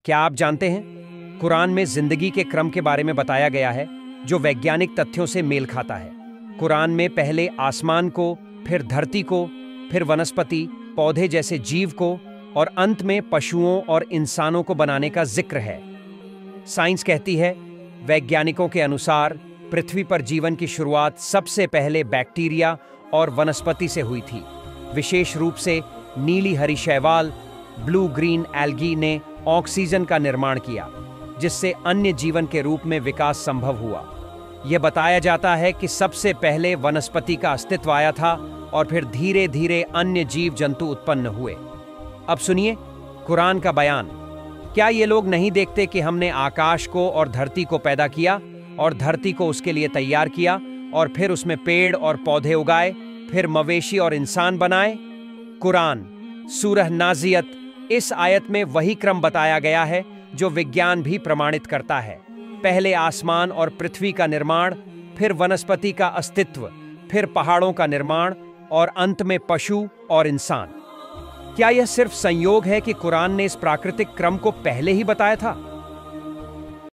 क्या आप जानते हैं, कुरान में जिंदगी के क्रम के बारे में बताया गया है जो वैज्ञानिक तथ्यों से मेल खाता है। कुरान में पहले आसमान को, फिर धरती को, फिर वनस्पति, पौधे जैसे जीव को और अंत में पशुओं और इंसानों को बनाने का जिक्र है। साइंस कहती है, वैज्ञानिकों के अनुसार पृथ्वी पर जीवन की शुरुआत सबसे पहले बैक्टीरिया और वनस्पति से हुई थी। विशेष रूप से नीली हरी शैवाल, ब्लू ग्रीन एल्गी ने ऑक्सीजन का निर्माण किया, जिससे अन्य जीवन के रूप में विकास संभव हुआ। यह बताया जाता है कि सबसे पहले वनस्पति का अस्तित्व आया था और फिर धीरे धीरे अन्य जीव जंतु उत्पन्न हुए। अब सुनिए कुरान का बयान। क्या ये लोग नहीं देखते कि हमने आकाश को और धरती को पैदा किया और धरती को उसके लिए तैयार किया और फिर उसमें पेड़ और पौधे उगाए, फिर मवेशी और इंसान बनाए? कुरान सूरह नाजियत, इस आयत में वही क्रम बताया गया है जो विज्ञान भी प्रमाणित करता है। पहले आसमान और पृथ्वी का निर्माण, फिर वनस्पति का अस्तित्व, फिर पहाड़ों का निर्माण और अंत में पशु और इंसान। क्या यह सिर्फ संयोग है कि कुरान ने इस प्राकृतिक क्रम को पहले ही बताया था?